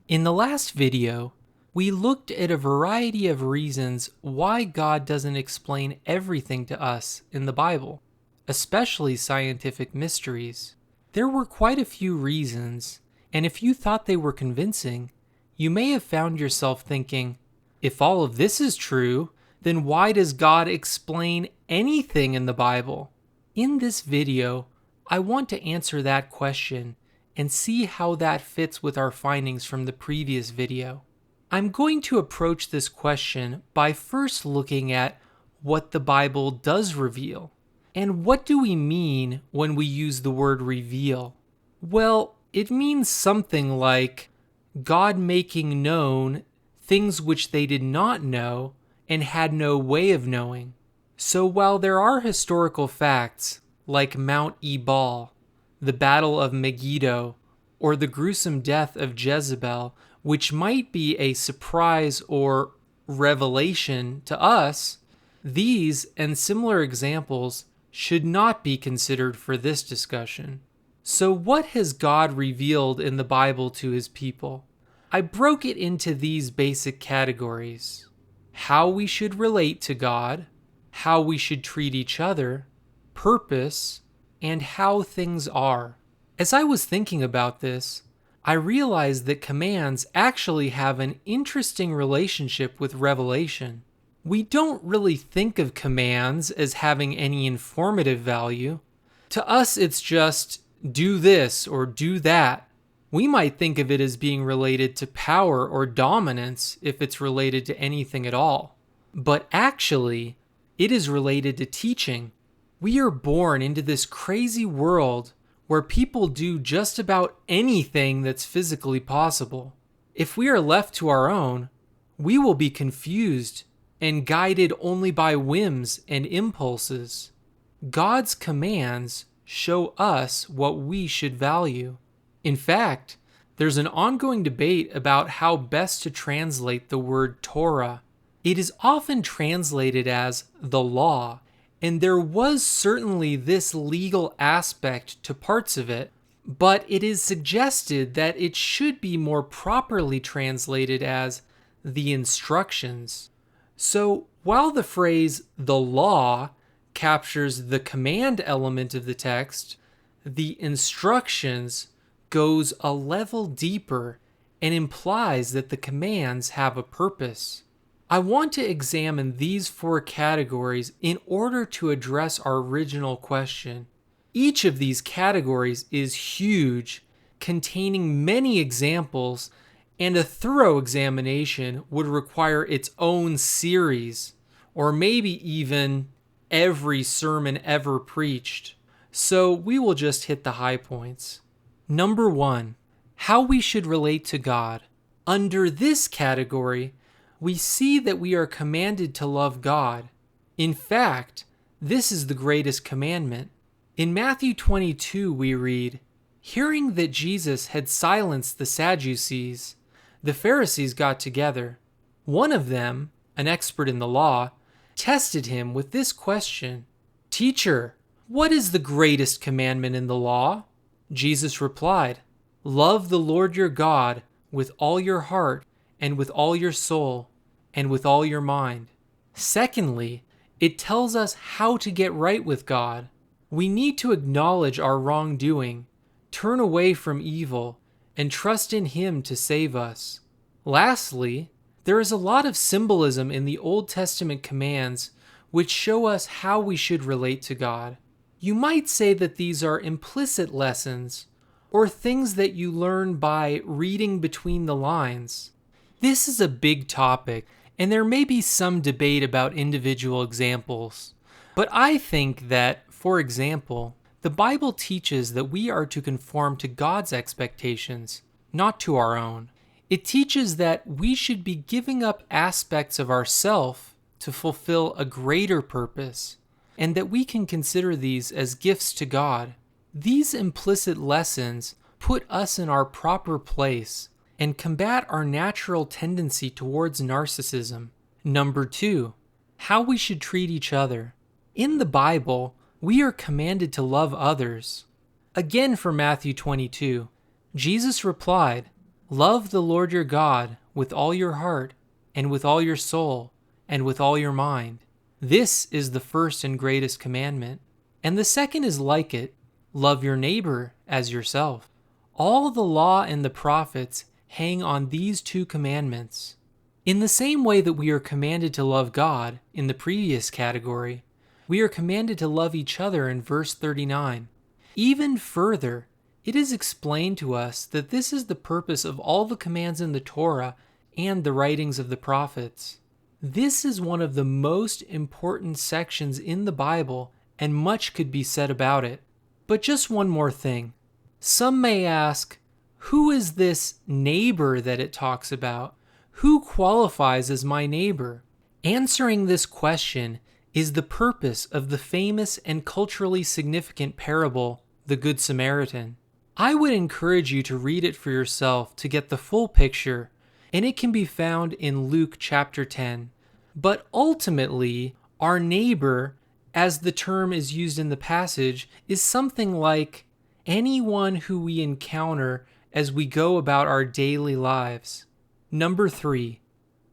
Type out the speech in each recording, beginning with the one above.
In the last video, we looked at a variety of reasons why God doesn't explain everything to us in the Bible, especially scientific mysteries. There were quite a few reasons, and if you thought they were convincing, you may have found yourself thinking, if all of this is true, then why does God explain anything in the Bible? In this video, I want to answer that question and see how that fits with our findings from the previous video. I'm going to approach this question by first looking at what the Bible does reveal. And what do we mean when we use the word reveal? Well, it means something like God making known things which they did not know and had no way of knowing. So while there are historical facts like Mount Ebal, the Battle of Megiddo, or the gruesome death of Jezebel, which might be a surprise or revelation to us, these and similar examples should not be considered for this discussion. So what has God revealed in the Bible to his people? I broke it into these basic categories: how we should relate to God, how we should treat each other, purpose, and how things are. As I was thinking about this, I realized that commands actually have an interesting relationship with revelation. We don't really think of commands as having any informative value. To us, it's just do this or do that. We might think of it as being related to power or dominance if it's related to anything at all. But actually, it is related to teaching. We are born into this crazy world where people do just about anything that's physically possible. If we are left to our own, we will be confused and guided only by whims and impulses. God's commands show us what we should value. In fact, there's an ongoing debate about how best to translate the word Torah. It is often translated as the law, and there was certainly this legal aspect to parts of it, but it is suggested that it should be more properly translated as the instructions. So while the phrase the law captures the command element of the text, the instructions goes a level deeper and implies that the commands have a purpose. I want to examine these four categories in order to address our original question. Each of these categories is huge, containing many examples, and a thorough examination would require its own series, or maybe even every sermon ever preached. So we will just hit the high points. Number 1, how we should relate to God. Under this category, we see that we are commanded to love God. In fact, this is the greatest commandment. In Matthew 22, we read, "Hearing that Jesus had silenced the Sadducees, the Pharisees got together. One of them, an expert in the law, tested him with this question, 'Teacher, what is the greatest commandment in the law?' Jesus replied, 'Love the Lord your God with all your heart and with all your soul, and with all your mind.' Secondly, it tells us how to get right with God. We need to acknowledge our wrongdoing, turn away from evil, and trust in Him to save us. Lastly, there is a lot of symbolism in the Old Testament commands which show us how we should relate to God. You might say that these are implicit lessons, or things that you learn by reading between the lines. This is a big topic, and there may be some debate about individual examples. But I think that, for example, the Bible teaches that we are to conform to God's expectations, not to our own. It teaches that we should be giving up aspects of ourself to fulfill a greater purpose, and that we can consider these as gifts to God. These implicit lessons put us in our proper place and combat our natural tendency towards narcissism. Number 2, how we should treat each other. In the Bible, we are commanded to love others. Again for Matthew 22, Jesus replied, Love the Lord your God with all your heart, and with all your soul, and with all your mind. This is the first and greatest commandment. And the second is like it, love your neighbor as yourself. All the law and the prophets hang on these two commandments. In the same way that we are commanded to love God in the previous category, we are commanded to love each other in verse 39. Even further, it is explained to us that this is the purpose of all the commands in the Torah and the writings of the prophets. This is one of the most important sections in the Bible, and much could be said about it. But just one more thing. Some may ask, who is this neighbor that it talks about? Who qualifies as my neighbor? Answering this question is the purpose of the famous and culturally significant parable, the Good Samaritan. I would encourage you to read it for yourself to get the full picture, and it can be found in Luke chapter 10. But ultimately, our neighbor, as the term is used in the passage, is something like anyone who we encounter as we go about our daily lives. Number 3,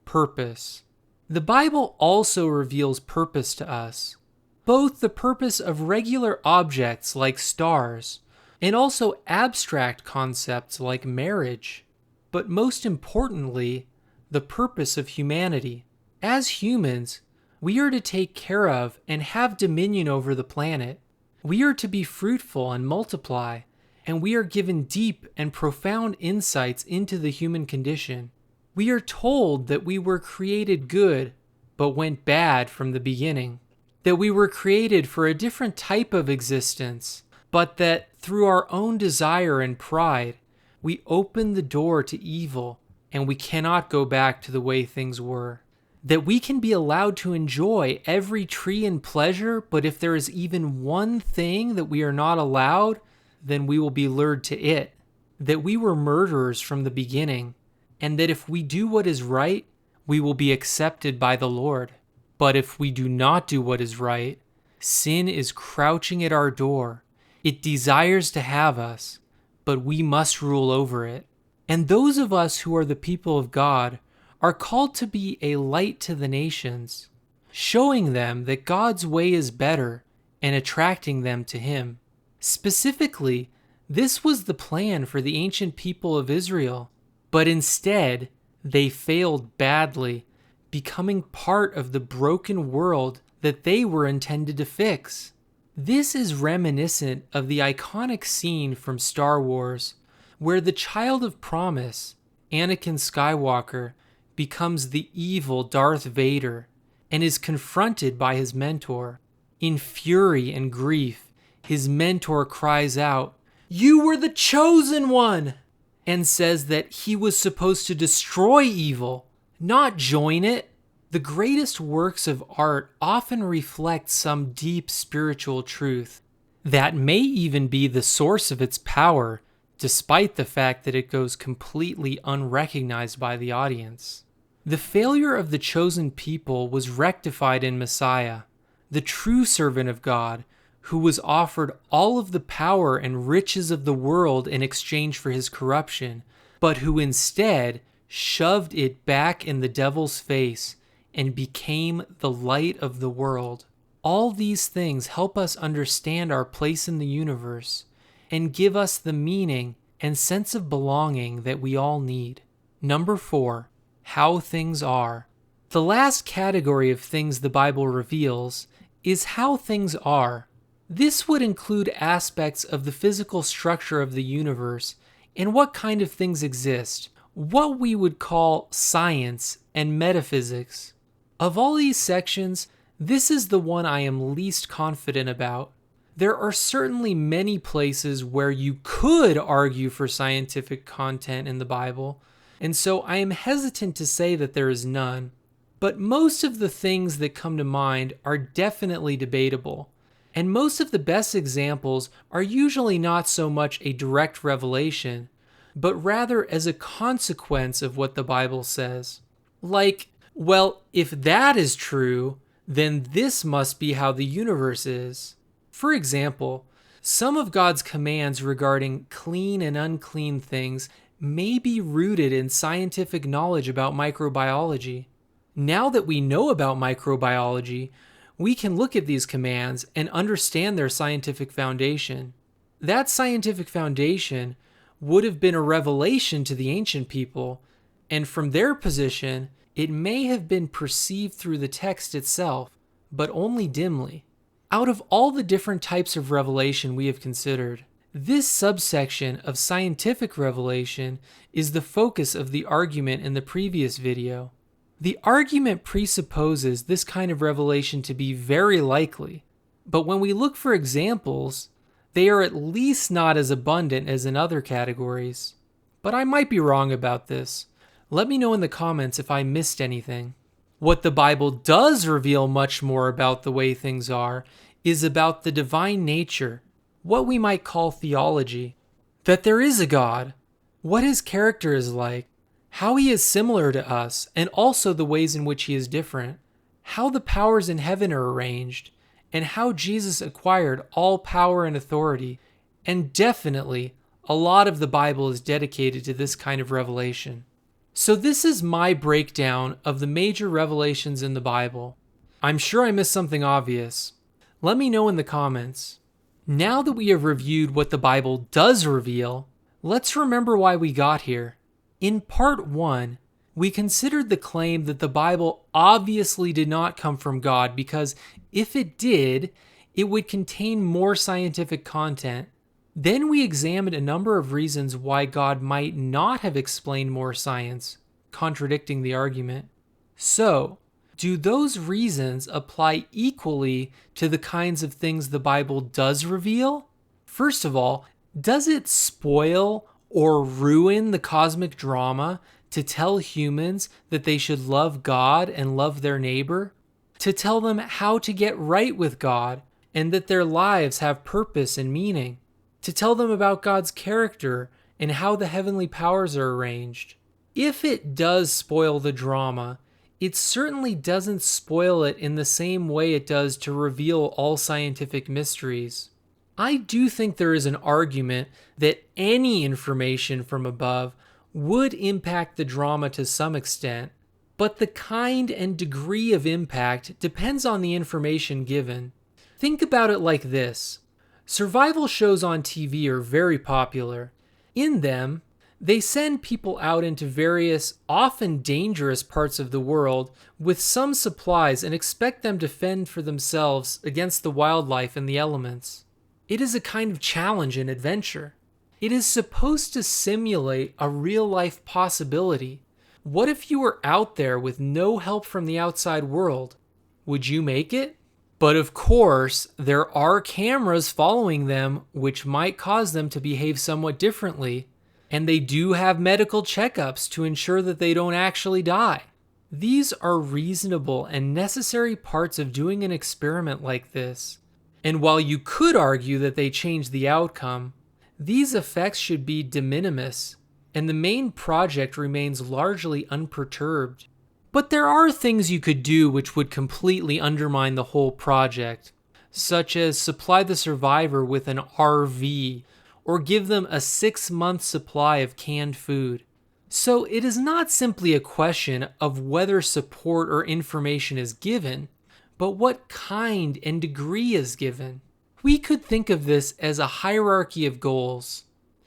purpose. The Bible also reveals purpose to us, both the purpose of regular objects like stars, and also abstract concepts like marriage, but most importantly, the purpose of humanity. As humans, we are to take care of and have dominion over the planet. We are to be fruitful and multiply, and we are given deep and profound insights into the human condition. We are told that we were created good, but went bad from the beginning. That we were created for a different type of existence, but that through our own desire and pride, we opened the door to evil, and we cannot go back to the way things were. That we can be allowed to enjoy every tree and pleasure, but if there is even one thing that we are not allowed, then we will be lured to it. That we were murderers from the beginning, and that if we do what is right, we will be accepted by the Lord. But if we do not do what is right, sin is crouching at our door. It desires to have us, but we must rule over it. And those of us who are the people of God are called to be a light to the nations, showing them that God's way is better and attracting them to Him. Specifically, this was the plan for the ancient people of Israel, but instead, they failed badly, becoming part of the broken world that they were intended to fix. This is reminiscent of the iconic scene from Star Wars, where the child of promise, Anakin Skywalker, becomes the evil Darth Vader and is confronted by his mentor. In fury and grief, his mentor cries out, "You were the chosen one!" and says that he was supposed to destroy evil, not join it. The greatest works of art often reflect some deep spiritual truth that may even be the source of its power, despite the fact that it goes completely unrecognized by the audience. The failure of the chosen people was rectified in Messiah, the true servant of God, who was offered all of the power and riches of the world in exchange for his corruption, but who instead shoved it back in the devil's face and became the light of the world. All these things help us understand our place in the universe and give us the meaning and sense of belonging that we all need. Number 4, how things are. The last category of things the Bible reveals is how things are. This would include aspects of the physical structure of the universe and what kind of things exist, what we would call science and metaphysics. Of all these sections, this is the one I am least confident about. There are certainly many places where you could argue for scientific content in the Bible, and so I am hesitant to say that there is none. But most of the things that come to mind are definitely debatable, and most of the best examples are usually not so much a direct revelation, but rather as a consequence of what the Bible says. Like, well, if that is true, then this must be how the universe is. For example, some of God's commands regarding clean and unclean things may be rooted in scientific knowledge about microbiology. Now that we know about microbiology, we can look at these commands and understand their scientific foundation. That scientific foundation would have been a revelation to the ancient people, and from their position, it may have been perceived through the text itself, but only dimly. Out of all the different types of revelation we have considered, this subsection of scientific revelation is the focus of the argument in the previous video. The argument presupposes this kind of revelation to be very likely, but when we look for examples, they are at least not as abundant as in other categories. But I might be wrong about this. Let me know in the comments if I missed anything. What the Bible does reveal much more about the way things are is about the divine nature, what we might call theology, that there is a God, what his character is like, how he is similar to us, and also the ways in which he is different, how the powers in heaven are arranged, and how Jesus acquired all power and authority. And definitely, a lot of the Bible is dedicated to this kind of revelation. So this is my breakdown of the major revelations in the Bible. I'm sure I missed something obvious. Let me know in the comments. Now that we have reviewed what the Bible does reveal, let's remember why we got here. In part 1, we considered the claim that the Bible obviously did not come from God because if it did, it would contain more scientific content. Then we examined a number of reasons why God might not have explained more science, contradicting the argument. So, do those reasons apply equally to the kinds of things the Bible does reveal? First of all, does it spoil or ruin the cosmic drama to tell humans that they should love God and love their neighbor? To tell them how to get right with God and that their lives have purpose and meaning? To tell them about God's character and how the heavenly powers are arranged? If it does spoil the drama, it certainly doesn't spoil it in the same way it does to reveal all scientific mysteries. I do think there is an argument that any information from above would impact the drama to some extent, but the kind and degree of impact depends on the information given. Think about it like this. Survival shows on TV are very popular. In them, they send people out into various, often dangerous parts of the world with some supplies and expect them to fend for themselves against the wildlife and the elements. It is a kind of challenge and adventure. It is supposed to simulate a real-life possibility. What if you were out there with no help from the outside world? Would you make it? But of course, there are cameras following them which might cause them to behave somewhat differently, and they do have medical checkups to ensure that they don't actually die. These are reasonable and necessary parts of doing an experiment like this. And while you could argue that they change the outcome, these effects should be de minimis, and the main project remains largely unperturbed. But there are things you could do which would completely undermine the whole project, such as supply the survivor with an RV, or give them a 6-month supply of canned food. So it is not simply a question of whether support or information is given, but what kind and degree is given. We could think of this as a hierarchy of goals.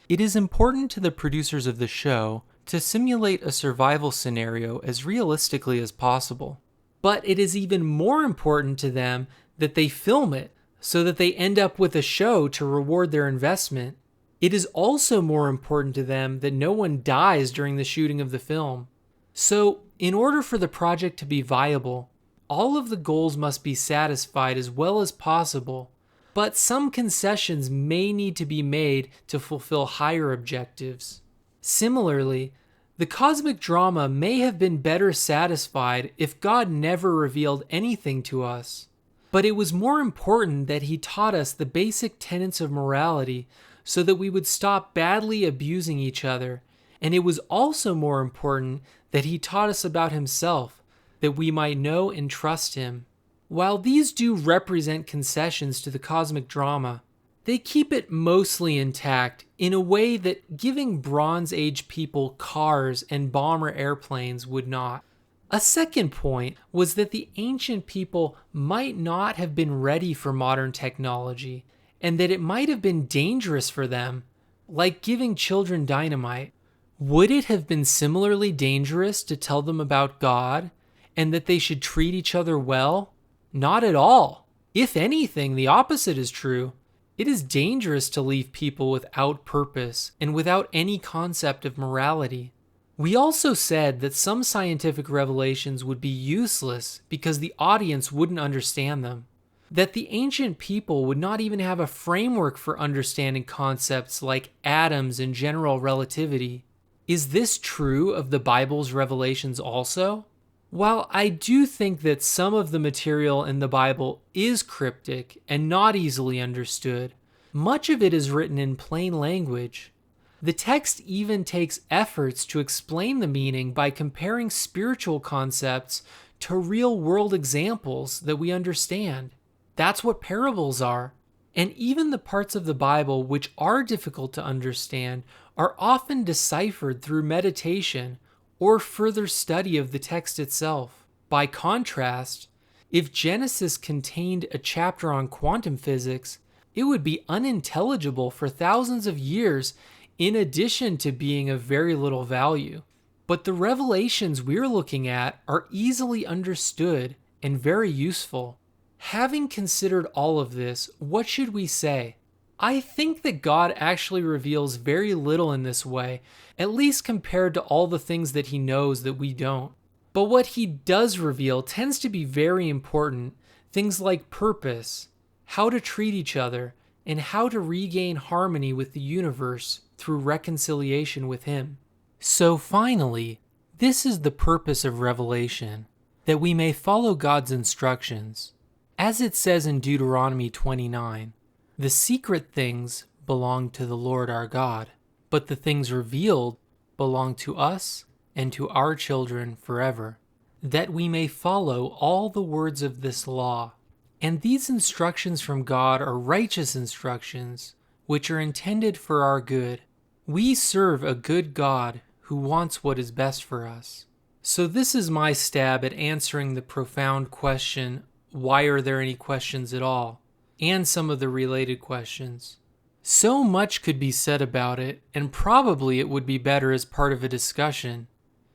It is important to the producers of the show to simulate a survival scenario as realistically as possible. But it is even more important to them that they film it so that they end up with a show to reward their investment. It is also more important to them that no one dies during the shooting of the film. So, in order for the project to be viable, all of the goals must be satisfied as well as possible, but some concessions may need to be made to fulfill higher objectives. Similarly, the cosmic drama may have been better satisfied if God never revealed anything to us. But it was more important that he taught us the basic tenets of morality so that we would stop badly abusing each other, and it was also more important that he taught us about himself, that we might know and trust him. While these do represent concessions to the cosmic drama, They keep it mostly intact in a way that giving Bronze Age people cars and bomber airplanes would not. A second point was that the ancient people might not have been ready for modern technology, and that it might have been dangerous for them, like giving children dynamite. Would it have been similarly dangerous to tell them about God, and that they should treat each other well? Not at all. If anything, the opposite is true. It is dangerous to leave people without purpose and without any concept of morality. We also said that some scientific revelations would be useless because the audience wouldn't understand them, that the ancient people would not even have a framework for understanding concepts like atoms and general relativity. Is this true of the Bible's revelations also? While I do think that some of the material in the Bible is cryptic and not easily understood, much of it is written in plain language. The text even takes efforts to explain the meaning by comparing spiritual concepts to real-world examples that we understand. That's what parables are. And even the parts of the Bible which are difficult to understand are often deciphered through meditation or further study of the text itself. By contrast, if Genesis contained a chapter on quantum physics, it would be unintelligible for thousands of years, in addition to being of very little value. But the revelations we're looking at are easily understood and very useful. Having considered all of this, what should we say? I think that God actually reveals very little in this way, at least compared to all the things that he knows that we don't. But what he does reveal tends to be very important, things like purpose, how to treat each other, and how to regain harmony with the universe through reconciliation with him. So finally, this is the purpose of revelation, that we may follow God's instructions. As it says in Deuteronomy 29, the secret things belong to the Lord our God, but the things revealed belong to us and to our children forever, that we may follow all the words of this law. And these instructions from God are righteous instructions, which are intended for our good. We serve a good God who wants what is best for us. So this is my stab at answering the profound question, why are there any questions at all? And some of the related questions. So much could be said about it, and probably it would be better as part of a discussion,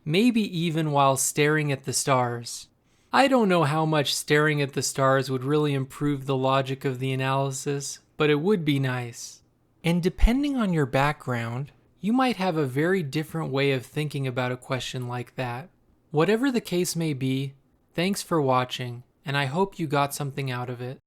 maybe even while staring at the stars. I don't know how much staring at the stars would really improve the logic of the analysis, but it would be nice. And depending on your background, you might have a very different way of thinking about a question like that. Whatever the case may be, thanks for watching, and I hope you got something out of it.